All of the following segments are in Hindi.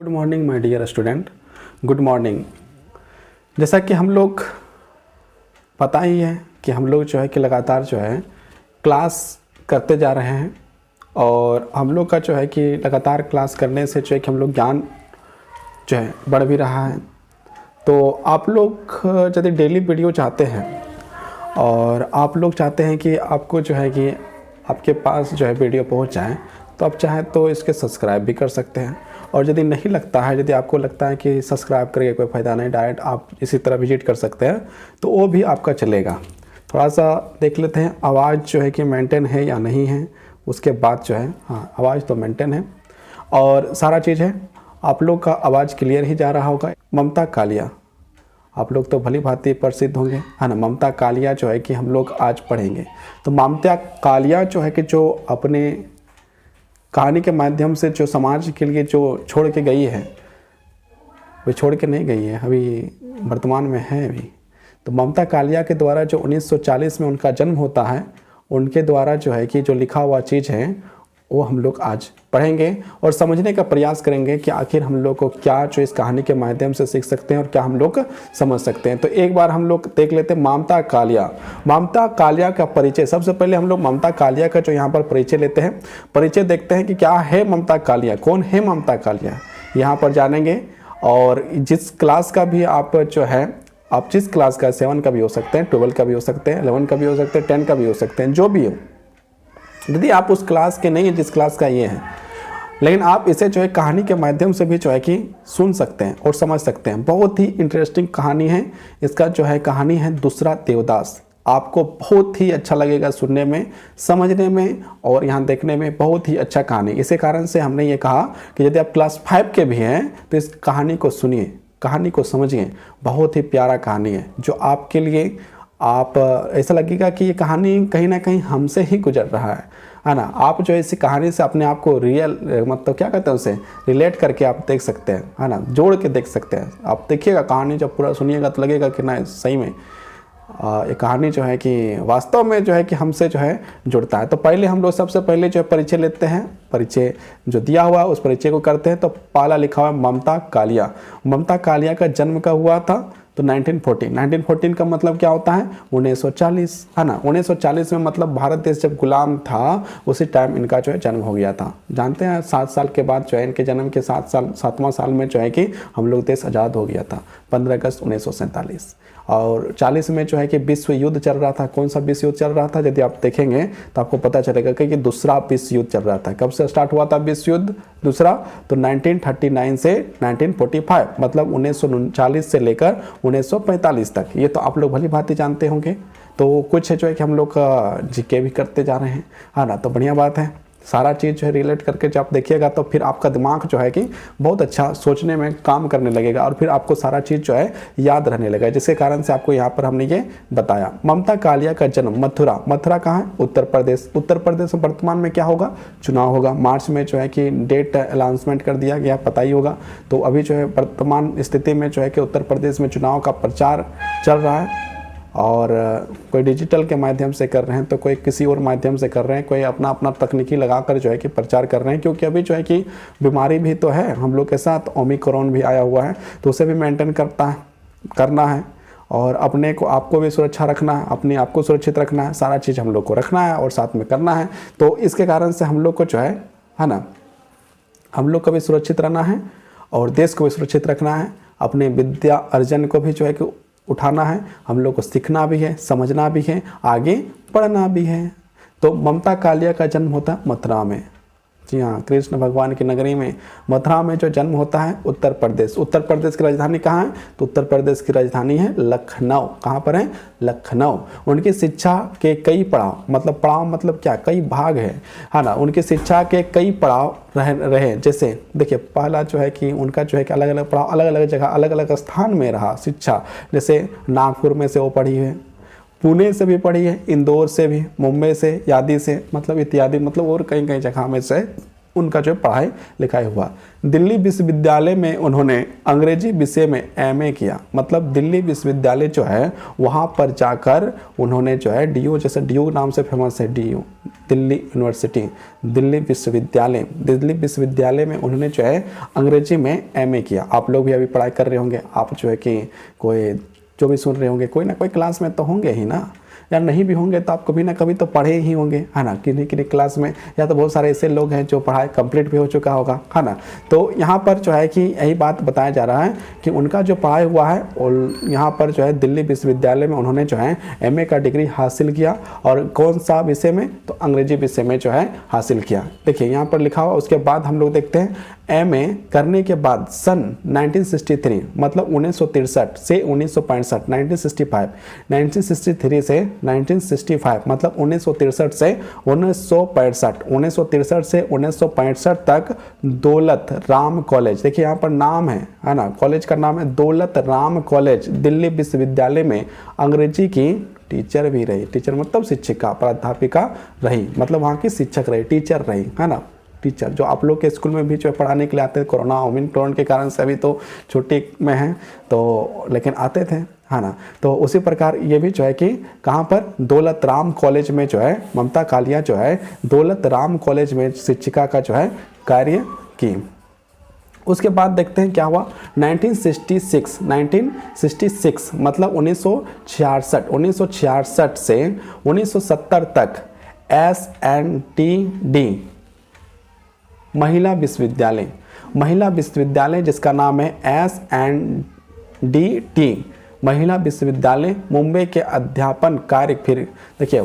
Good morning my dear student. Good morning. जैसा कि हम लोग पता ही है कि हम लोग जो है कि लगातार जो है क्लास करते जा रहे हैं और हम लोग का जो है कि लगातार क्लास करने से जो है कि हम लोग ज्ञान जो है बढ़ भी रहा है। तो आप लोग यदि डेली वीडियो चाहते हैं और आप लोग चाहते हैं कि आपको जो है कि आपके पास जो है वीडियो पहुंच जाए, तो आप चाहें तो इसके सब्सक्राइब भी कर सकते हैं। और यदि नहीं लगता है, यदि आपको लगता है कि सब्सक्राइब करके कोई फ़ायदा नहीं, डायरेक्ट आप इसी तरह विजिट कर सकते हैं, तो वो भी आपका चलेगा। थोड़ा सा देख लेते हैं आवाज़ जो है कि मेंटेन है या नहीं है, उसके बाद जो है हाँ आवाज़ तो मेंटेन है और सारा चीज़ है। आप लोग का आवाज़ क्लियर ही जा रहा होगा। ममता कालिया आप लोग तो भली भांति प्रसिद्ध होंगे, है ना। ममता कालिया जो है कि हम लोग आज पढ़ेंगे। तो ममता कालिया जो है कि जो अपने कहानी के माध्यम से जो समाज के लिए जो छोड़ के गई है, वो छोड़ के नहीं गई है, अभी वर्तमान में है अभी। तो ममता कालिया के द्वारा जो 1940 में उनका जन्म होता है, उनके द्वारा जो है कि जो लिखा हुआ चीज़ है वो हम लोग आज पढ़ेंगे और समझने का प्रयास करेंगे कि आखिर हम लोग को क्या जो इस कहानी के माध्यम से सीख सकते हैं और क्या हम लोग समझ सकते हैं। तो एक बार हम लोग देख लेते हैं ममता कालिया। ममता कालिया का परिचय, सबसे पहले हम लोग ममता कालिया का जो यहाँ पर परिचय लेते हैं, परिचय देखते हैं कि क्या है ममता कालिया, कौन है ममता कालिया, यहाँ पर जानेंगे। और जिस क्लास का भी आप जो है, आप जिस क्लास का 7 का भी हो सकते हैं, 12 का भी हो सकते हैं, 11 का भी हो सकते हैं, 10 का भी हो सकते हैं, जो भी हो। यदि आप उस क्लास के नहीं हैं जिस क्लास का ये है, लेकिन आप इसे जो है कहानी के माध्यम से भी जो है कि सुन सकते हैं और समझ सकते हैं। बहुत ही इंटरेस्टिंग कहानी है। इसका जो है कहानी है दूसरा देवदास। आपको बहुत ही अच्छा लगेगा सुनने में, समझने में और यहाँ देखने में। बहुत ही अच्छा कहानी। इसी कारण से हमने ये कहा कि यदि आप क्लास 5 के भी हैं तो इस कहानी को सुनिए, कहानी को समझिए। बहुत ही प्यारा कहानी है जो आपके लिए, आप ऐसा लगेगा कि ये कहानी कहीं ना कहीं हमसे ही गुजर रहा है ना। आप जो है इसी कहानी से अपने आप को रियल मतलब क्या कहते हैं उसे रिलेट करके आप देख सकते हैं, है ना, जोड़ के देख सकते हैं। आप देखिएगा कहानी जब पूरा सुनिएगा तो लगेगा कि ना सही में ये कहानी जो है कि वास्तव में जो है कि हमसे जो है जुड़ता है। तो पहले हम लोग सबसे पहले जो है परिचय लेते हैं। परिचय जो दिया हुआ है उस परिचय को करते हैं। तो पहला लिखा हुआ है ममता कालिया। ममता कालिया का जन्म कब हुआ था? तो 1914 का मतलब क्या होता है? 1940, है ना। 1940 में मतलब भारत देश जब गुलाम था उसी टाइम इनका जो है जन्म हो गया था। जानते हैं 7 साल के बाद जो है इनके जन्म के 7वां साल में जो है कि हम लोग देश आज़ाद हो गया था, 15 अगस्त 1947। और 40 में जो है कि विश्व युद्ध चल रहा था। कौन सा विश्व युद्ध चल रहा था? यदि आप देखेंगे तो आपको पता चलेगा कि दूसरा विश्व युद्ध चल रहा था। कब से स्टार्ट हुआ था विश्व युद्ध दूसरा? तो 1939 से 1945, मतलब 1939 से लेकर 1945 तक। ये तो आप लोग भली भांति जानते होंगे। तो कुछ है जो है कि हम लोग जीके भी करते जा रहे हैं, है ना। तो बढ़िया बात है। सारा चीज़ जो है रिलेट करके जब आप देखिएगा तो फिर आपका दिमाग जो है कि बहुत अच्छा सोचने में काम करने लगेगा और फिर आपको सारा चीज़ जो है याद रहने लगेगा, जिसके कारण से आपको यहाँ पर हमने ये बताया। ममता कालिया का जन्म मथुरा। मथुरा कहाँ है? उत्तर प्रदेश। उत्तर प्रदेश में वर्तमान में क्या होगा? चुनाव होगा। मार्च में जो है कि डेट अनाउंसमेंट कर दिया गया, पता ही होगा। तो अभी जो है वर्तमान स्थिति में जो है कि उत्तर प्रदेश में चुनाव का प्रचार चल रहा है और कोई डिजिटल के माध्यम से कर रहे हैं तो कोई किसी और माध्यम से कर रहे हैं, कोई अपना अपना तकनीकी लगाकर जो है कि प्रचार कर रहे हैं। क्योंकि अभी जो है कि बीमारी भी तो है हम लोग के साथ, ओमिक्रॉन भी आया हुआ है, तो उसे भी मेंटेन करना है और अपने को आपको भी सुरक्षा रखना है, अपने आप को सुरक्षित रखना है। सारा चीज़ हम लोग को रखना है और साथ में करना है। तो इसके कारण से हम लोग को जो है ना, हम लोग को भी सुरक्षित रहना है और देश को भी सुरक्षित रखना है। अपने विद्या अर्जन को भी जो है कि उठाना है। हम लोग को सीखना भी है, समझना भी है, आगे पढ़ना भी है। तो ममता कालिया का जन्म होता है मथुरा में। जी हाँ, कृष्ण भगवान की नगरी में मथुरा में जो जन्म होता है उत्तर प्रदेश। उत्तर प्रदेश की राजधानी कहाँ है? तो उत्तर प्रदेश की राजधानी है लखनऊ। कहाँ पर है? लखनऊ। उनकी शिक्षा के कई पड़ाव, मतलब पड़ाव मतलब क्या? कई भाग है ना। उनकी शिक्षा के कई पड़ाव रहे। जैसे देखिए पहला जो है कि उनका जो है कि अलग अलग पड़ाव, अलग अलग जगह, अलग अलग स्थान में रहा शिक्षा। जैसे नागपुर में से वो पढ़ी है, पुणे से भी पढ़ी है, इंदौर से भी, मुंबई से, यादी से, मतलब इत्यादि, मतलब और कई कई जगह में से उनका जो पढ़ाई लिखाई हुआ। दिल्ली विश्वविद्यालय में उन्होंने अंग्रेजी विषय में एमए किया। मतलब दिल्ली विश्वविद्यालय जो है वहाँ पर जाकर उन्होंने जो है डीयू, जैसे डीयू नाम से फेमस है डीयू, दिल्ली यूनिवर्सिटी, दिल्ली विश्वविद्यालय में उन्होंने जो है अंग्रेजी में एमए किया। आप लोग भी अभी पढ़ाई कर रहे होंगे, आप जो है कि कोई जो भी सुन रहे होंगे कोई ना कोई क्लास में तो होंगे ही ना, या नहीं भी होंगे तो आप कभी ना कभी तो पढ़े ही होंगे, है ना, किन्हीं किन्हीं क्लास में, या तो बहुत सारे ऐसे लोग हैं जो पढ़ाई कंप्लीट भी हो चुका होगा, है ना। तो यहाँ पर जो है कि यही बात बताया जा रहा है कि उनका जो पढ़ाई हुआ है और यहाँ पर जो है दिल्ली विश्वविद्यालय में उन्होंने जो है एमए का डिग्री हासिल किया। और कौन सा विषय में, तो अंग्रेजी विषय में जो है हासिल किया। देखिए यहाँ पर लिखा हुआ। उसके बाद हम लोग देखते हैं एमए करने के बाद सन 1963 मतलब 1963 से 1965, 1963 से 1965 मतलब 1963 से 1965, 1963 से 1965 तक दौलत राम कॉलेज, देखिए यहाँ पर नाम है ना, कॉलेज का नाम है दौलत राम कॉलेज, दिल्ली विश्वविद्यालय में अंग्रेजी की टीचर भी रही। टीचर मतलब शिक्षिका, प्राध्यापिका रही, मतलब वहाँ की शिक्षक रही, टीचर रही, है ना। टीचर जो आप लोग के स्कूल में भी जो पढ़ाने के लिए आते हैं, कोरोना ओमिक्रॉन के कारण से अभी तो छुट्टी में हैं, तो लेकिन आते थे, है ना। तो उसी प्रकार ये भी जो है कि कहाँ पर दौलत राम कॉलेज में जो है ममता कालिया जो है दौलत राम कॉलेज में शिक्षिका का जो है कार्य की। उसके बाद देखते हैं क्या हुआ। 1966 मतलब 1966 से 1970 तक SNTD महिला विश्वविद्यालय जिसका नाम है SNDT महिला विश्वविद्यालय मुंबई के अध्यापन कार्य, फिर देखिए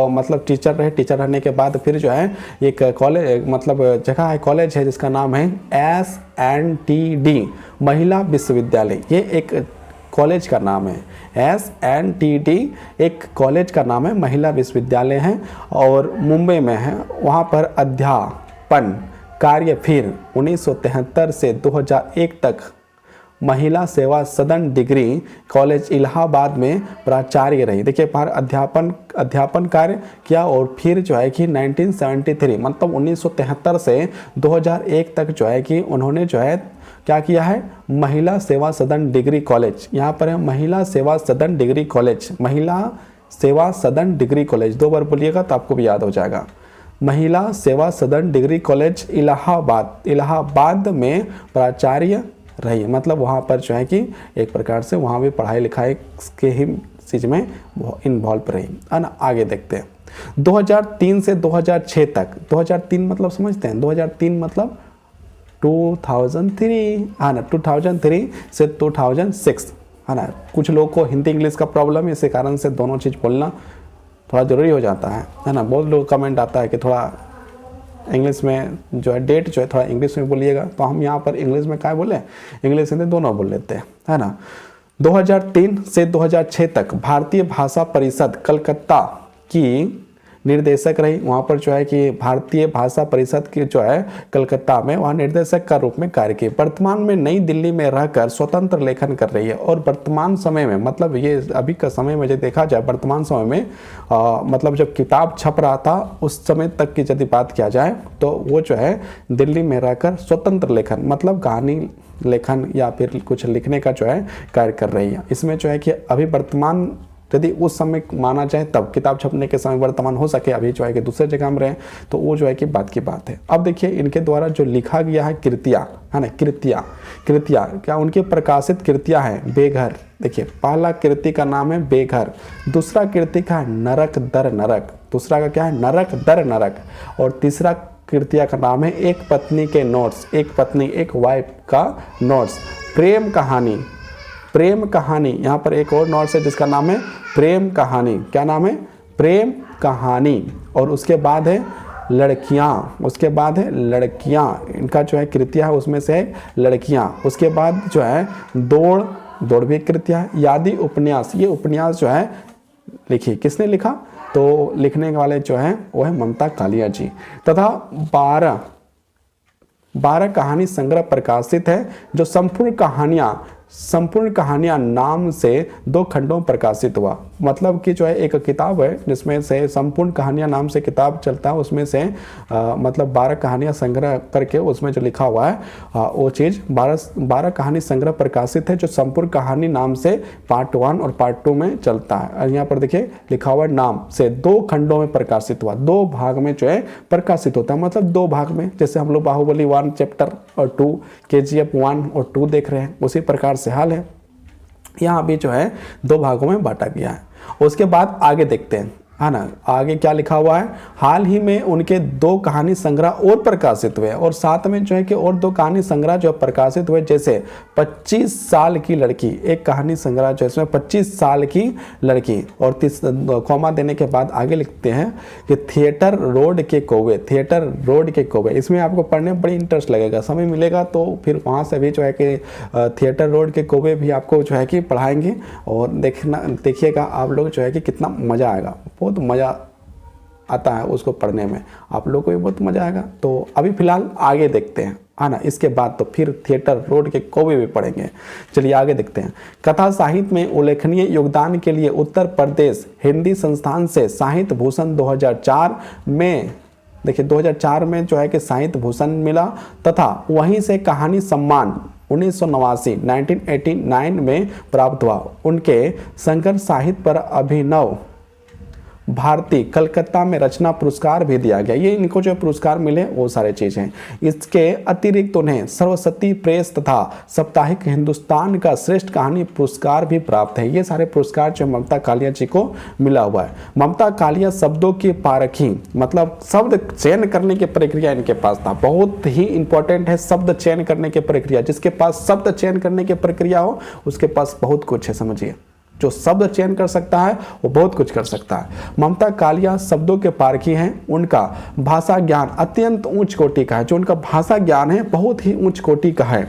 मतलब टीचर रहे, टीचर रहने के बाद फिर जो है एक कॉलेज मतलब जगह है, कॉलेज है जिसका नाम है SNTD महिला विश्वविद्यालय। ये एक कॉलेज का नाम है, SNTD एक कॉलेज का नाम है, महिला विश्वविद्यालय है और मुंबई में है। वहाँ पर अध्यापन कार्य फिर 1973 से 2001 तक महिला सेवा सदन डिग्री कॉलेज इलाहाबाद में प्राचार्य रही। देखिए बाहर अध्यापन कार्य किया और फिर जो है कि 1973 मतलब 1973 से 2001 तक जो है कि उन्होंने जो है क्या किया है, महिला सेवा सदन डिग्री कॉलेज, यहाँ पर है महिला सेवा सदन डिग्री कॉलेज, महिला सेवा सदन डिग्री कॉलेज, 2 बार बोलिएगा तो आपको भी याद हो जाएगा। महिला सेवा सदन डिग्री कॉलेज इलाहाबाद में प्राचार्य रही, मतलब वहाँ पर जो है कि एक प्रकार से वहाँ भी पढ़ाई लिखाई के ही चीज़ में इन्वॉल्व रही, है ना। आगे देखते हैं 2003 से 2006 तक। 2003 मतलब समझते हैं, 2003 मतलब 2003, है ना, 2003 से 2006, है ना। कुछ लोग को हिंदी इंग्लिश का प्रॉब्लम है, इसी कारण से दोनों चीज़ बोलना थोड़ा ज़रूरी हो जाता है ना। बहुत लोग कमेंट आता है कि थोड़ा इंग्लिश में जो है डेट जो है थोड़ा इंग्लिश में बोलिएगा, तो हम यहाँ पर इंग्लिश में क्या बोले, इंग्लिश हिंदी दोनों बोल लेते हैं, है ना। 2003 से 2006 तक भारतीय भाषा परिषद कलकत्ता की निर्देशक रही। वहाँ पर जो है कि भारतीय भाषा परिषद की जो है कलकत्ता में वहाँ निर्देशक का रूप में कार्य की। वर्तमान में नई दिल्ली में रहकर स्वतंत्र लेखन कर रही है और वर्तमान समय में मतलब ये अभी का समय में यदि देखा जाए वर्तमान समय में मतलब जब किताब छप रहा था उस समय तक की यदि बात किया जाए तो वो जो है दिल्ली में रहकर स्वतंत्र लेखन मतलब कहानी लेखन या फिर कुछ लिखने का जो है कार्य कर रही है। इसमें जो है कि अभी वर्तमान यदि उस समय माना जाए तब किताब छपने के समय वर्तमान हो सके, अभी जो है कि दूसरे जगह में रहे तो वो जो है कि बात की बात है। अब देखिए इनके द्वारा जो लिखा गया है कृतियाँ, है ना, कृतियाँ क्या उनकी प्रकाशित कृतियाँ हैं बेघर। देखिए पहला कृति का नाम है बेघर, दूसरा कृति का है नरक दर नरक, दूसरा का क्या है नरक दर नरक, और तीसरा कृतिया का नाम है एक पत्नी के नोट्स, एक पत्नी एक वाइफ का नोट्स। प्रेम कहानी यहाँ पर एक और नोट्स है जिसका नाम है प्रेम कहानी। क्या नाम है, प्रेम कहानी। और उसके बाद है लड़कियाँ, उसके बाद है लड़कियाँ, इनका जो है कृतिया है उसमें से है लड़कियाँ। उसके बाद जो है दौड़ भी कृतिया है। यादी उपन्यास, ये उपन्यास जो है लिखी किसने लिखा, तो लिखने वाले जो हैं वो है ममता कालिया जी। तथा 12 कहानी संग्रह प्रकाशित है जो संपूर्ण कहानियाँ नाम से 2 खंडों में प्रकाशित हुआ। मतलब कि जो है एक किताब है जिसमें से संपूर्ण कहानियां नाम से किताब चलता है, उसमें से मतलब 12 कहानियां संग्रह करके उसमें जो लिखा हुआ है वो चीज़ 12 कहानी संग्रह प्रकाशित है, जो संपूर्ण कहानी नाम से पार्ट 1 और पार्ट 2 में चलता है। और यहाँ पर देखिए लिखा हुआ नाम से 2 खंडों में प्रकाशित हुआ, 2 भाग में जो है प्रकाशित होता है, मतलब 2 भाग में। जैसे हम लोग बाहुबली 1 चैप्टर और 2, KGF 1 और 2 देख रहे हैं, उसी प्रकार से हाल है यहाँ भी जो है 2 भागों में बांटा गया है। उसके बाद आगे देखते हैं, है ना, आगे क्या लिखा हुआ है। हाल ही में उनके 2 कहानी संग्रह और प्रकाशित हुए और साथ में जो है कि और 2 कहानी संग्रह जो प्रकाशित हुए, जैसे 25 साल की लड़की, एक कहानी संग्रह जो इसमें 25 साल की लड़की, और कॉमा देने के बाद आगे लिखते हैं कि थिएटर रोड के कौवे, थिएटर रोड के कौवे। इसमें आपको पढ़ने में बड़ी इंटरेस्ट लगेगा, समय मिलेगा तो फिर वहाँ से भी जो है कि थिएटर रोड के कौवे भी आपको जो है कि पढ़ाएंगे, और देखिएगा आप लोग जो है कि कितना मज़ा आएगा, बहुत मज़ा आता है उसको पढ़ने में, आप लोग को भी बहुत मज़ा आएगा। तो अभी फिलहाल आगे देखते हैं, है ना, इसके बाद तो फिर थिएटर रोड के कौवे भी पढ़ेंगे। चलिए आगे देखते हैं। कथा साहित्य में उल्लेखनीय योगदान के लिए उत्तर प्रदेश हिंदी संस्थान से साहित्य भूषण 2004 में, देखिए 2004 में जो है कि साहित्य भूषण मिला, तथा वहीं से कहानी सम्मान 1989 में प्राप्त हुआ। उनके शंकर साहित्य पर अभिनव भारती कलकत्ता में रचना पुरस्कार भी दिया गया। ये इनको जो पुरस्कार मिले वो सारे चीज़ हैं। इसके अतिरिक्त उन्हें सरस्वती प्रेस तथा साप्ताहिक हिंदुस्तान का श्रेष्ठ कहानी पुरस्कार भी प्राप्त है। ये सारे पुरस्कार जो ममता कालिया जी को मिला हुआ है। ममता कालिया शब्दों की पारखी, मतलब शब्द चयन करने की प्रक्रिया इनके पास था, बहुत ही इंपॉर्टेंट है शब्द चयन करने की प्रक्रिया। जिसके पास शब्द चयन करने की प्रक्रिया हो उसके पास बहुत कुछ है, समझिए। जो शब्द चयन कर सकता है वो बहुत कुछ कर सकता है। ममता कालिया शब्दों के पारखी हैं। उनका भाषा ज्ञान अत्यंत उच्च कोटि का है। जो उनका भाषा ज्ञान है बहुत ही उच्च कोटि का है।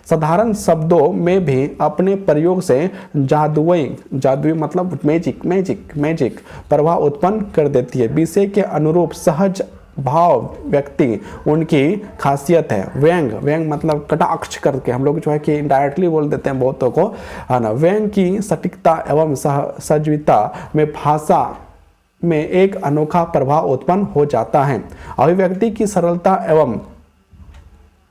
साधारण शब्दों में भी अपने प्रयोग से जादुई मतलब मैजिक प्रभाव उत्पन्न कर देती है। विषय के अनुरूप सहज भाव व्यक्ति उनकी खासियत है। व्यंग मतलब कटाक्ष करके हम लोग जो है कि डायरेक्टली बोल देते हैं बहुतों को, है ना। व्यंग की सटीकता एवं सजीवता में भाषा में एक अनोखा प्रभाव उत्पन्न हो जाता है। अभिव्यक्ति की सरलता एवं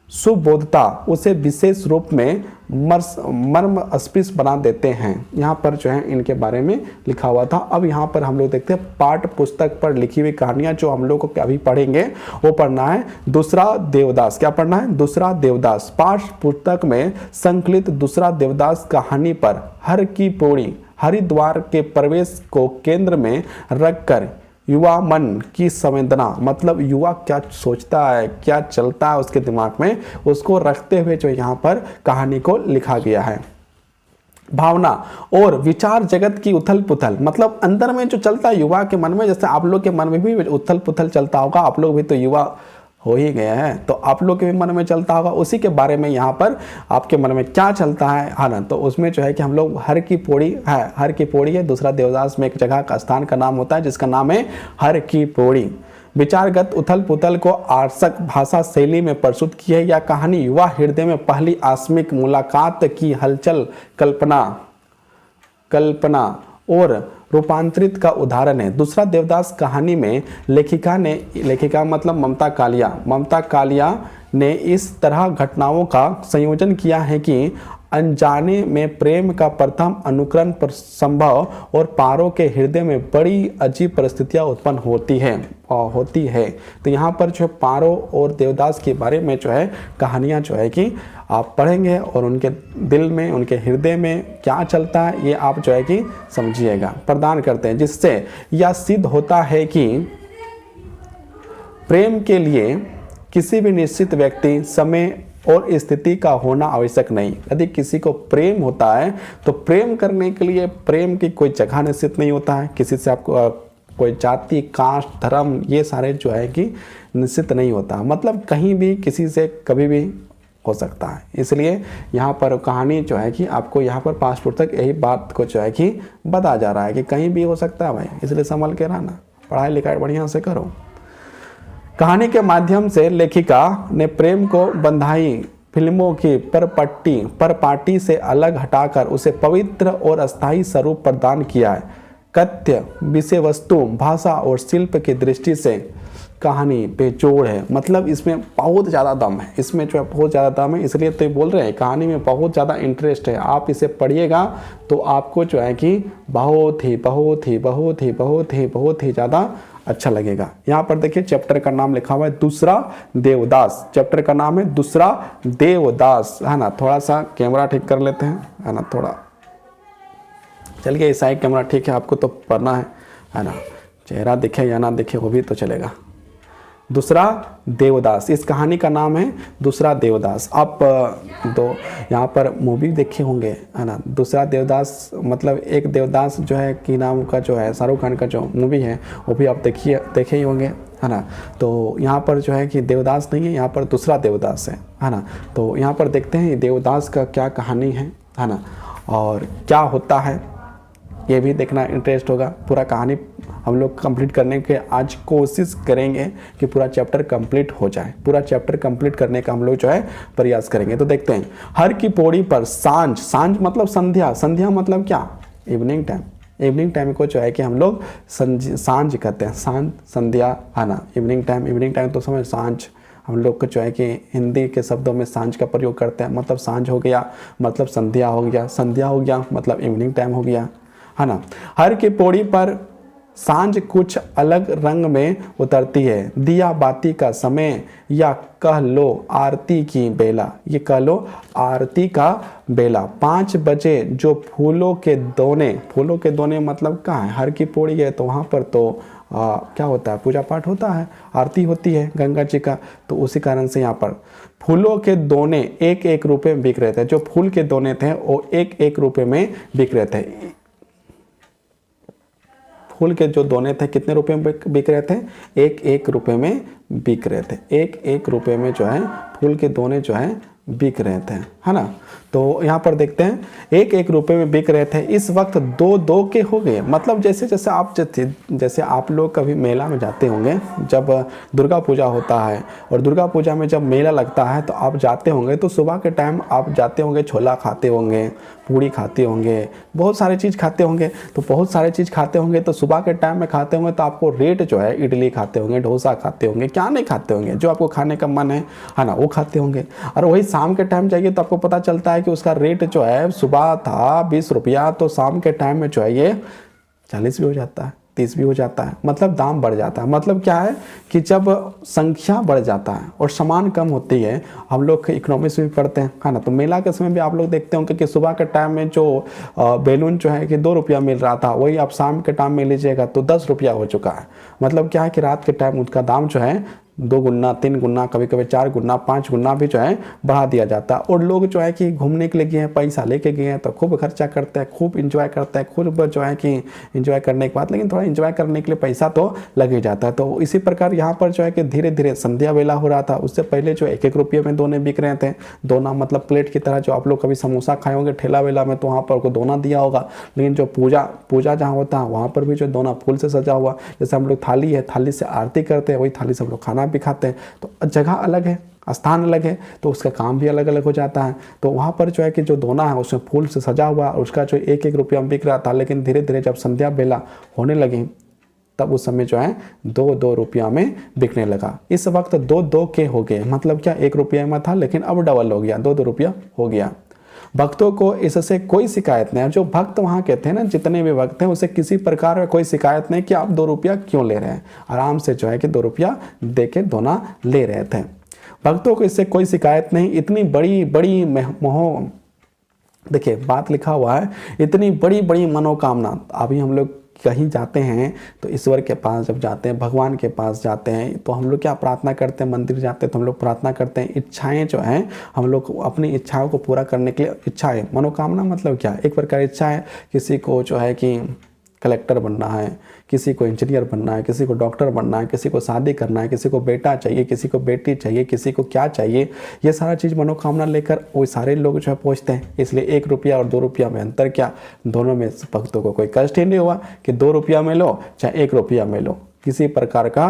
सुबोधता उसे विशेष रूप में मर्मस्पृश बना देते हैं। यहाँ पर जो है इनके बारे में लिखा हुआ था। अब यहाँ पर हम लोग देखते हैं पाठ्य पुस्तक पर लिखी हुई कहानियाँ जो हम लोग को अभी पढ़ेंगे वो पढ़ना है दूसरा देवदास। क्या पढ़ना है? दूसरा देवदास। पाठ्य पुस्तक में संकलित दूसरा देवदास कहानी पर हर की पौड़ी हरिद्वार के प्रवेश को केंद्र में रखकर युवा मन की संवेदना, मतलब युवा क्या सोचता है, क्या चलता है उसके दिमाग में, उसको रखते हुए जो यहाँ पर कहानी को लिखा गया है। भावना और विचार जगत की उथल पुथल, मतलब अंदर में जो चलता है युवा के मन में, जैसे आप लोग के मन में भी उथल पुथल चलता होगा, आप लोग भी तो युवा हो ही गए हैं, तो आप लोग के भी मन में चलता होगा, उसी के बारे में यहाँ पर आपके मन में क्या चलता है ना। तो उसमें जो है कि हम लोग हर की पौड़ी है दूसरा देवदास में एक जगह का स्थान का नाम होता है जिसका नाम है हर की पौड़ी। विचारगत उथल पुथल को आर्षक भाषा शैली में प्रस्तुत की है। यह कहानी युवा हृदय में पहली आकस्मिक मुलाकात की हलचल कल्पना और रूपांतरित का उदाहरण है। दूसरा देवदास कहानी में लेखिका मतलब ममता कालिया ने इस तरह घटनाओं का संयोजन किया है कि अनजाने में प्रेम का प्रथम अनुकरण पर संभव और पारों के हृदय में बड़ी अजीब परिस्थितियां उत्पन्न होती है। तो यहाँ पर जो पारों और देवदास के बारे में जो है कहानियाँ जो है कि आप पढ़ेंगे और उनके दिल में उनके हृदय में क्या चलता है ये आप जो है कि समझिएगा, प्रदान करते हैं, जिससे यह सिद्ध होता है कि प्रेम के लिए किसी भी निश्चित व्यक्ति, समय और स्थिति का होना आवश्यक नहीं। यदि किसी को प्रेम होता है तो प्रेम करने के लिए प्रेम की कोई जगह निश्चित नहीं होता है। किसी से आपको कोई जाति, कास्ट, धर्म ये सारे जो है कि निश्चित नहीं होता, मतलब कहीं भी किसी से कभी भी हो सकता है। इसलिए यहाँ पर कहानी जो है कि आपको यहाँ पर पास पुस्तक यही बात को जो है कि बता जा रहा है कि कहीं भी हो सकता है भाई, इसलिए संभल के रहना, पढ़ाई लिखाई बढ़िया से करो। कहानी के माध्यम से लेखिका ने प्रेम को बंधाई फिल्मों की परपाटी से अलग हटाकर उसे पवित्र और अस्थायी स्वरूप प्रदान किया है। कथ्य, विषय वस्तु, भाषा और शिल्प की दृष्टि से कहानी बेजोड़ है। मतलब इसमें बहुत ज़्यादा दम है, इसमें जो है बहुत ज़्यादा दम है, इसलिए तो बोल रहे हैं कहानी में बहुत ज़्यादा इंटरेस्ट है। आप इसे पढ़िएगा तो आपको जो है कि बहुत ही ज़्यादा अच्छा लगेगा। यहाँ पर देखिए चैप्टर का नाम लिखा हुआ है दूसरा देवदास। चैप्टर का नाम है दूसरा देवदास, है ना। थोड़ा सा कैमरा ठीक कर लेते हैं, है ना। थोड़ा चलिए ऐसा ही कैमरा ठीक है, आपको तो पढ़ना है ना। चेहरा दिखे या ना दिखे वो भी तो चलेगा। दूसरा देवदास, इस कहानी का नाम है दूसरा देवदास। आप दो यहाँ पर मूवी देखे होंगे, है ना। दूसरा देवदास मतलब एक देवदास जो है कि नाम का जो है शाहरुख खान का जो मूवी है वो भी आप देखे ही होंगे, है ना। तो यहाँ पर जो है कि देवदास नहीं है, यहाँ पर दूसरा देवदास है ना। तो यहाँ पर देखते हैं देवदास का क्या कहानी है ना, और क्या होता है ये भी देखना इंटरेस्ट होगा। पूरा कहानी हम लोग कंप्लीट करने के आज कोशिश करेंगे कि पूरा चैप्टर कंप्लीट हो जाए। पूरा चैप्टर कंप्लीट करने का हम लोग जो है प्रयास करेंगे। तो देखते हैं, हर की पौड़ी पर सांझ, सांझ मतलब संध्या, संध्या मतलब क्या, इवनिंग टाइम। इवनिंग टाइम को जो है कि हम लोग सांझ कहते हैं, सांझ संध्या, है ना। इवनिंग टाइम तो समझ सांझ हम लोग को जो है कि हिंदी के शब्दों में सांझ का प्रयोग करते हैं। मतलब सांझ हो गया मतलब संध्या हो गया, संध्या हो गया मतलब इवनिंग टाइम हो गया, है ना। हर की पौड़ी पर सांझ कुछ अलग रंग में उतरती है। दिया बाती का समय या कह लो आरती की बेला, ये कह लो आरती का बेला। 5 बजे जो फूलों के दोने मतलब कहाँ है, हर की पौड़ी है तो वहाँ पर तो क्या होता है, पूजा पाठ होता है, आरती होती है गंगा जी का। तो उसी कारण से यहाँ पर फूलों के दोने 1-1 रुपये में बिक रहे थे। जो फूल के दोने थे वो 1-1 रुपये में बिक रहे थे। फूल के जो दोने थे कितने रुपए में बिक रहे थे, 1-1 रुपये में बिक रहे थे। 1-1 रुपये में जो है फूल के दोने जो है बिक रहे थे, है ना। तो यहाँ पर देखते हैं 1-1 रुपये में बिक रहे थे। इस वक्त 2-2 के हो गए। मतलब जैसे आप लोग कभी मेला में जाते होंगे, जब दुर्गा पूजा होता है और दुर्गा पूजा में जब मेला लगता है तो आप जाते होंगे, तो सुबह के टाइम आप जाते होंगे, छोला खाते होंगे, पूड़ी खाते होंगे, बहुत सारी चीज़ खाते होंगे। तो बहुत सारी चीज़ खाते होंगे तो सुबह के टाइम में खाते होंगे तो आपको रेट जो है इडली खाते होंगे, डोसा खाते होंगे, क्या नहीं खाते होंगे, जो आपको खाने का मन है ना, वो खाते होंगे। और वही शाम के टाइम जाइए तो आपको पता चलता है कि उसका रेट जो है सुबह था 20 रुपया, तो शाम के टाइम में जो है ये 40 भी हो जाता है, 30 भी हो जाता है। मतलब दाम बढ़ जाता है। मतलब क्या है कि जब संख्या बढ़ जाता है और सामान कम होती है, हम लोग इकोनॉमिक्स भी पढ़ते हैं, है ना। तो मेला के समय भी आप लोग देखते होंगे कि सुबह के टाइम में जो बैलून जो है कि 2 रुपया मिल रहा था, वही आप शाम के टाइम में लीजिएगा तो 10 रुपया हो चुका है। मतलब क्या है कि रात के टाइम उसका दाम जो है 2 गुना, 3 गुना, कभी कभी 4 गुना, 5 गुना भी जो है बढ़ा दिया जाता है। और लोग जो है कि घूमने के लिए गए हैं, पैसा लेके गए हैं तो खूब खर्चा करते हैं, खूब इंजॉय करते हैं, खूब जो है कि इंजॉय करने के बाद, लेकिन थोड़ा इंजॉय करने के लिए पैसा तो लग ही जाता है। तो इसी प्रकार यहाँ पर जो है कि धीरे धीरे संध्या वेला हो रहा था। उससे पहले जो 1-1 रुपये में दोने बिक रहे थे। दोना मतलब प्लेट की तरह, जो आप लोग कभी समोसा खाए होंगे ठेला वेला में तो वहाँ पर को दोना दिया होगा। लेकिन जो पूजा जहाँ होता है वहाँ पर भी जो दोना फूल से सजा हुआ, जैसे हम लोग थाली है, थाली से आरती करते हैं, वही थाली से हम लोग खाना भी खाते हैं। तो जगह अलग है, स्थान अलग है, तो उसका काम भी अलग अलग हो जाता है। तो वहाँ पर जो है कि जो दोना है उसमें फूल से सजा हुआ, उसका जो 1-1 रुपया में बिक रहा था। लेकिन धीरे धीरे जब संध्या बेला होने लगी तब उस समय जो है 2-2 रुपया में बिकने लगा। इस वक्त 2-2 के हो गए। मतलब क्या 1 रुपया में था लेकिन अब डबल हो गया, 2-2 रुपया हो गया। भक्तों को इससे कोई शिकायत नहीं है। जो भक्त वहाँ के थे ना, जितने भी भक्त हैं, उसे किसी प्रकार का कोई शिकायत नहीं कि आप 2 रुपया क्यों ले रहे हैं। आराम से जो है कि 2 रुपया दे के दोना ले रहे थे। भक्तों को इससे कोई शिकायत नहीं। इतनी बड़ी बड़ी देखिए बात लिखा हुआ है, इतनी बड़ी बड़ी मनोकामना। अभी हम लोग कहीं जाते हैं तो ईश्वर के पास जब जाते हैं, भगवान के पास जाते हैं, तो हम लोग क्या प्रार्थना करते हैं, मंदिर जाते हैं तो हम लोग प्रार्थना करते हैं। इच्छाएं जो हैं, हम लोग अपनी इच्छाओं को पूरा करने के लिए, इच्छा है, मनोकामना मतलब क्या, एक प्रकार इच्छा है। किसी को जो है कि कलेक्टर बनना है, किसी को इंजीनियर बनना है, किसी को डॉक्टर बनना है, किसी को शादी करना है, किसी को बेटा चाहिए, किसी को बेटी चाहिए, किसी को क्या चाहिए, ये सारा चीज़ मनोकामना लेकर वो सारे लोग जो है पहुँचते हैं। इसलिए 1 रुपया और 2 रुपया में अंतर क्या, दोनों में भक्तों को कोई कष्ट ही नहीं हुआ कि 2 रुपया में लो चाहे 1 रुपया में लो, किसी प्रकार का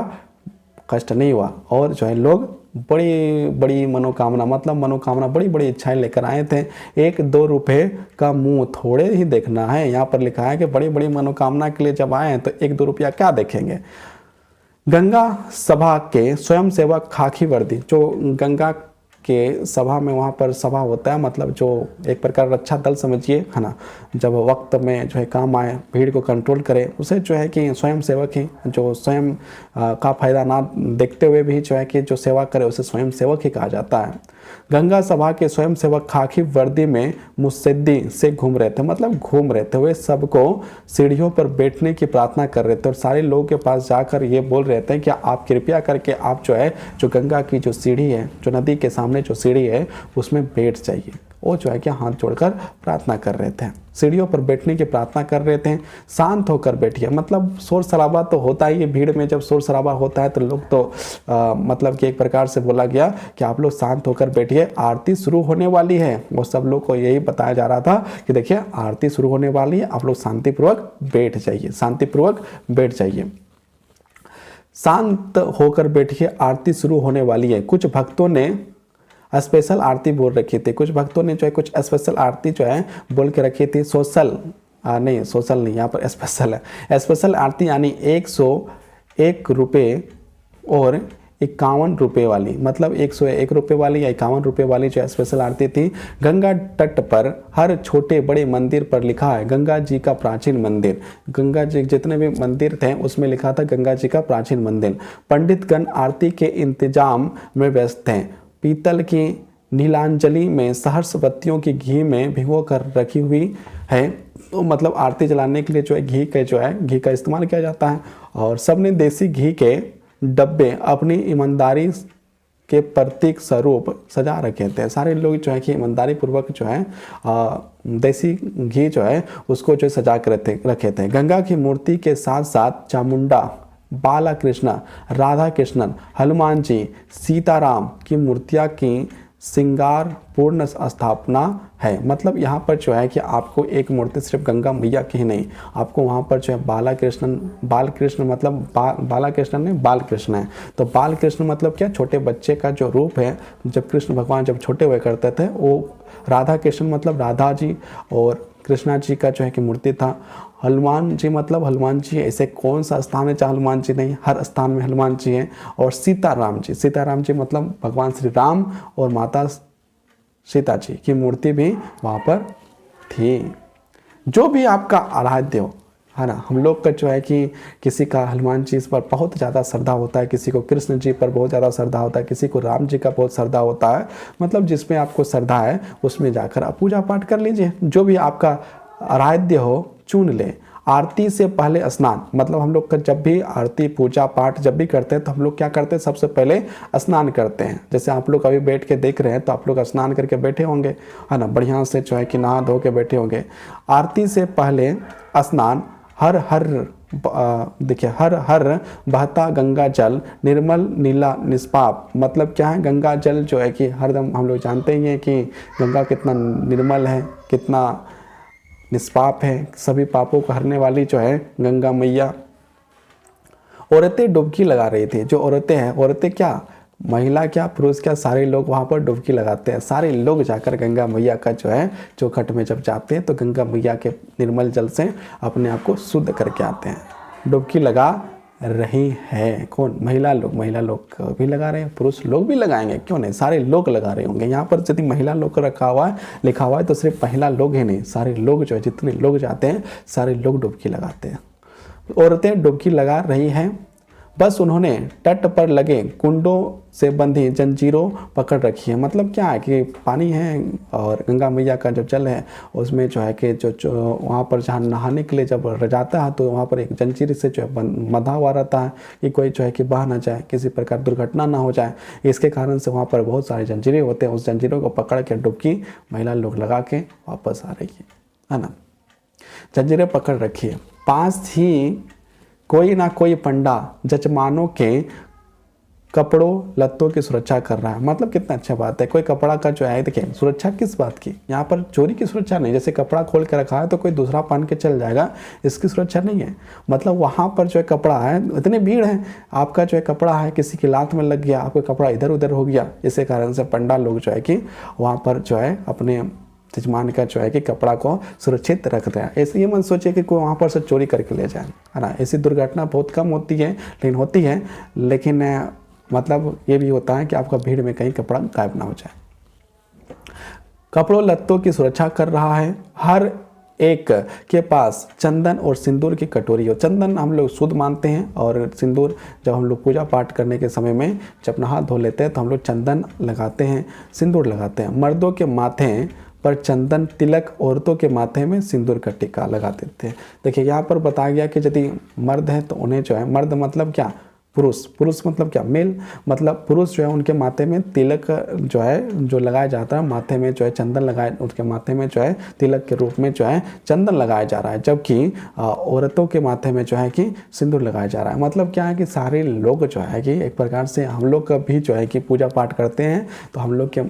कष्ट नहीं हुआ। और जो है लोग बड़ी बड़ी मनोकामना, मतलब मनोकामना बड़ी बड़ी इच्छाएं लेकर आए थे। 1-2 रुपये का मुंह थोड़े ही देखना है। यहाँ पर लिखा है कि बड़ी बड़ी मनोकामना के लिए जब आए हैं तो 1-2 रुपया क्या देखेंगे। गंगा सभा के स्वयंसेवक खाकी वर्दी, जो गंगा के सभा में वहाँ पर सभा होता है, मतलब जो एक प्रकार रक्षा दल समझिए, है ना, जब वक्त में जो है काम आए, भीड़ को कंट्रोल करे, उसे जो है कि स्वयं सेवक ही, जो स्वयं का फायदा ना देखते हुए भी जो है कि जो सेवा करे उसे स्वयं सेवक ही कहा जाता है। गंगा सभा के स्वयं सेवक खाकी वर्दी में मुसद्दी से घूम रहे थे, मतलब घूम रहे थे, वे सबको सीढ़ियों पर बैठने की प्रार्थना कर रहे थे और सारे लोगों के पास जाकर ये बोल रहे थे कि आप कृपया करके आप जो है जो गंगा की जो सीढ़ी है, जो नदी के सामने जो सीढ़ी है उसमें बैठ जाइए। वो जो है कि हाथ जोड़कर प्रार्थना कर रहे थे, सीढ़ियों पर बैठने की प्रार्थना कर रहे थे। शांत होकर बैठिए, मतलब शोर शराबा तो होता ही है, भीड़ में जब शोर शराबा होता है तो लोग तो मतलब कि एक प्रकार से बोला गया कि आप लोग शांत होकर बैठिए, आरती शुरू होने वाली है। वो सब लोग को यही बताया जा रहा था कि देखिए आरती शुरू होने वाली है, आप लोग शांतिपूर्वक बैठ जाइए, शांतिपूर्वक बैठ जाइए, शांत होकर बैठिए, आरती शुरू होने वाली है। कुछ भक्तों ने स्पेशल आरती बोल रखी थी, कुछ भक्तों ने जो है कुछ स्पेशल आरती जो है बोल के रखी थी। सोशल नहीं, यहाँ पर स्पेशल है। स्पेशल आरती यानी 101 रुपये और 51 रुपये वाली, मतलब 101 रुपये वाली या 51 रुपये वाली जो स्पेशल आरती थी। गंगा तट पर हर छोटे बड़े मंदिर पर लिखा है गंगा जी का प्राचीन मंदिर। गंगा जी जितने भी मंदिर थे उसमें लिखा था गंगा जी का प्राचीन मंदिर। पंडितगण आरती के इंतजाम में व्यस्त थे। पीतल की नीलांजलि में सहर्ष बत्तियों की घी में भिगो कर रखी हुई है, तो मतलब आरती जलाने के लिए जो है घी का इस्तेमाल किया जाता है। और सबने देसी घी के डब्बे अपनी ईमानदारी के प्रतीक स्वरूप सजा रखे थे। सारे लोग जो है कि ईमानदारी पूर्वक जो है देसी घी जो है उसको जो सजा कर रखे थे। गंगा की मूर्ति के साथ साथ चामुंडा, बाला कृष्ण, राधा कृष्णन, हनुमान जी, सीताराम की मूर्तियाँ की श्रृंगार पूर्ण स्थापना है। मतलब यहाँ पर जो है कि आपको एक मूर्ति सिर्फ गंगा मैया की ही नहीं, आपको वहाँ पर जो है बाल कृष्ण मतलब बाला कृष्ण नहीं, बाल कृष्ण है। तो बाल कृष्ण मतलब क्या, छोटे बच्चे का जो रूप है, जब कृष्ण भगवान जब छोटे हुए करते थे। वो राधा कृष्ण मतलब राधा जी और कृष्णा जी का जो है कि मूर्ति था। हनुमान जी मतलब हनुमान जी ऐसे कौन सा स्थान है जहाँ हनुमान जी नहीं, हर स्थान में हनुमान जी हैं। और सीताराम जी मतलब भगवान श्री राम और माता सीता जी की मूर्ति भी वहाँ पर थी। जो भी आपका आराध्य हो, है ना, हम लोग का जो है कि किसी का हनुमान जी पर बहुत ज़्यादा श्रद्धा होता है, किसी को कृष्ण जी पर बहुत ज़्यादा श्रद्धा होता है, किसी को राम जी का बहुत श्रद्धा होता है। मतलब जिसमें आपको श्रद्धा है उसमें जाकर आप पूजा पाठ कर लीजिए। जो भी आपका आराध्य हो चुन ले। आरती से पहले स्नान, मतलब हम लोग का जब भी आरती पूजा पाठ जब भी करते हैं तो हम लोग क्या करते हैं, सबसे पहले स्नान करते हैं। जैसे आप लोग अभी बैठ के देख रहे हैं तो आप लोग स्नान करके बैठे होंगे, है ना, बढ़िया से जो है कि नहा धो के बैठे होंगे। आरती से पहले स्नान, देखिए हर बहता गंगा जल निर्मल नीला निष्पाप। मतलब क्या है, गंगा जल जो है कि हरदम हम लोग जानते ही हैं कि गंगा कितना निर्मल है, कितना निष्पाप है, सभी पापों को हरने वाली जो है गंगा मैया। औरतें डुबकी लगा रही थी। जो औरतें क्या, महिला क्या पुरुष क्या, सारे लोग वहाँ पर डुबकी लगाते हैं। सारे लोग जाकर गंगा मैया का जो है चौखट में जब जाते हैं तो गंगा मैया के निर्मल जल से अपने आप को शुद्ध करके आते हैं। डुबकी लगा रही है कौन, महिला लोग भी लगा रहे हैं, पुरुष लोग भी लगाएंगे, क्यों नहीं, सारे लोग लगा रहे होंगे। यहाँ पर यदि महिला लोग को लिखा हुआ है तो सिर्फ महिला लोग ही नहीं, सारे लोग जो है जितने लोग जाते हैं सारे लोग डुबकी लगाते हैं। औरतें डुबकी लगा रही हैं। बस उन्होंने तट पर लगे कुंडों से बंधी जंजीरों पकड़ रखी है। मतलब क्या है कि पानी है और गंगा मैया का जो जल है उसमें जो है कि जो वहाँ पर जहाँ नहाने के लिए जब जाता है तो वहाँ पर एक जंजीर से जो है बंधा हुआ रहता है कि कोई जो है कि बह ना जाए, किसी प्रकार दुर्घटना ना हो जाए। इसके कारण से वहाँ पर बहुत सारे जंजीरें होते हैं, उस जंजीरों को पकड़ के डुबकी महिला लोग लगा के वापस आ रही है ना। जंजीरें पकड़ रखी है। पास ही कोई ना कोई पंडा जजमानों के कपड़ों लत्तों की सुरक्षा कर रहा है। मतलब कितना अच्छा बात है। कोई कपड़ा का जो है, देखिए सुरक्षा किस बात की, यहाँ पर चोरी की सुरक्षा नहीं। जैसे कपड़ा खोल के रखा है तो कोई दूसरा पहन के चल जाएगा, इसकी सुरक्षा नहीं है। मतलब वहाँ पर जो है कपड़ा है, इतनी भीड़ है, आपका जो है कपड़ा है किसी की लात में लग गया, आपका कपड़ा इधर उधर हो गया, इसी कारण से पंडा लोग जो है कि वहाँ पर जो है अपने यजमान का जो है कि कपड़ा को सुरक्षित रखते हैं। ऐसे ये मत सोचिए कि कोई वहाँ पर से चोरी करके ले जाए, है ना। ऐसी दुर्घटना बहुत कम होती है, लेकिन होती है। लेकिन मतलब ये भी होता है कि आपका भीड़ में कहीं कपड़ा गायब ना हो जाए। कपड़ों लत्तों की सुरक्षा कर रहा है। हर एक के पास चंदन और सिंदूर की कटोरी हो। चंदन हम लोग शुद्ध मानते हैं, और सिंदूर जब हम लोग पूजा पाठ करने के समय में जब नहा धो लेते हैं तो हम लोग चंदन लगाते हैं, सिंदूर लगाते हैं। मर्दों के माथे पर चंदन तिलक, औरतों के माथे में सिंदूर का टीका लगा देते हैं। देखिए यहाँ पर बताया गया कि यदि मर्द है तो उन्हें जो है, मर्द मतलब क्या, पुरुष, पुरुष मतलब क्या, मेल, मतलब पुरुष जो है उनके माथे में तिलक जो है जो लगाया जाता है, माथे में जो है चंदन लगाए, उनके माथे में जो है तिलक के रूप में जो है चंदन लगाया जा रहा है। जबकि औरतों के माथे में जो है कि सिंदूर लगाया जा रहा है। मतलब क्या है कि सारे लोग जो है कि एक प्रकार से हम लोग का भी जो है कि पूजा पाठ करते हैं तो हम लोग के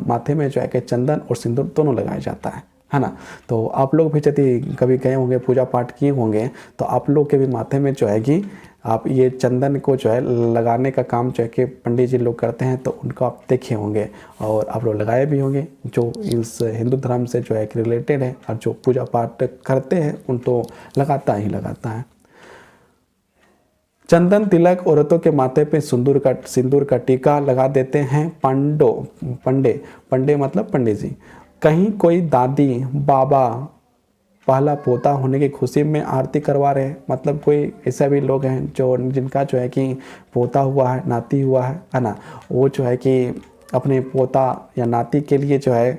माथे में जो है कि चंदन और सिंदूर दोनों लगाया जाता है ना। तो आप लोग भी यदि कभी गए होंगे, पूजा पाठ किए होंगे, तो आप लोग के भी माथे में जो है कि आप ये चंदन को जो है लगाने का काम जो है कि पंडित जी लोग करते हैं, तो उनको आप देखे होंगे और आप लोग लगाए भी होंगे। जो इस हिंदू धर्म से जो है कि रिलेटेड है और जो पूजा पाठ करते हैं उन तो लगाता ही लगाता है। चंदन तिलक, औरतों के माथे पे सिंदूर का टीका लगा देते हैं पंडे मतलब पंडित जी। कहीं कोई दादी बाबा पहला पोता होने की खुशी में आरती करवा रहे हैं। मतलब कोई ऐसा भी लोग हैं जो जिनका जो है कि पोता हुआ है, नाती हुआ है ना, वो जो है कि अपने पोता या नाती के लिए जो है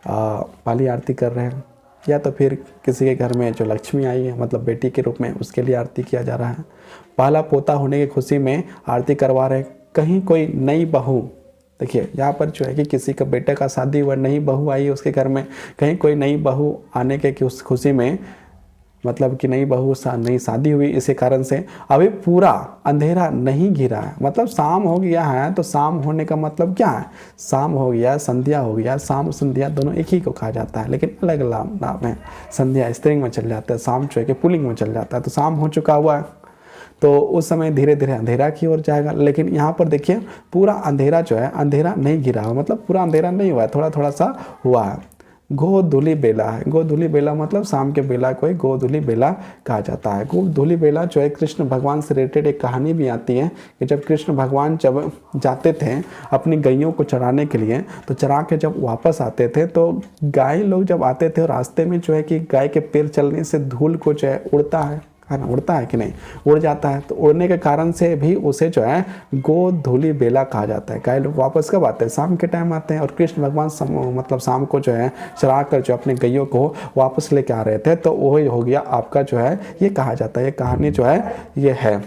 पहली आरती कर रहे हैं। या तो फिर किसी के घर में जो लक्ष्मी आई है, मतलब बेटी के रूप में, उसके लिए आरती किया जा रहा है। पहला पोता होने की खुशी में आरती करवा रहे हैं। कहीं कोई नई बहू, देखिए यहाँ पर जो है कि किसी का बेटे का शादी हुआ, नई बहू आई है उसके घर में, कहीं कोई नई बहू आने के उस खुशी में, मतलब कि नई बहू नई शादी हुई, इसी कारण से अभी पूरा अंधेरा नहीं घिरा है। मतलब शाम हो गया है, तो शाम होने का मतलब क्या है, शाम हो गया, संध्या हो गया। शाम संध्या दोनों एक ही को कहा जाता है, लेकिन अलग अलग नाम है। संध्या स्त्रीलिंग में चल जाता है, शाम जो है कि पुल्लिंग में चल जाता है। तो शाम हो चुका हुआ है, तो उस समय धीरे धीरे अंधेरा की ओर जाएगा। लेकिन यहाँ पर देखिए पूरा अंधेरा जो है, अंधेरा नहीं गिरा हुआ, मतलब पूरा अंधेरा नहीं हुआ है, थोड़ा थोड़ा सा हुआ है। गोधूली बेला है। गोधूली बेला मतलब शाम के बेला को गोधूली बेला कहा जाता है। गोधूली बेला जो है कृष्ण भगवान से रिलेटेड एक कहानी भी आती है कि जब कृष्ण भगवान जब जाते थे अपनी गैयों को चराने के लिए, तो चरा के जब वापस आते थे तो गाय लोग जब आते थे और रास्ते में जो है कि गाय के पैर चलने से धूल को जो है उड़ता है ना, उड़ता है कि नहीं, उड़ जाता है। तो उड़ने के कारण से भी उसे जो है गोधूली बेला कहा जाता है। गाय लोग वापस कब आते हैं, शाम के टाइम आते हैं, और कृष्ण भगवान मतलब शाम को जो है चरा कर जो अपने गैयों को वापस लेके आ रहे थे, तो वही हो गया आपका जो है, ये कहा जाता है। ये कहानी जो है ये है।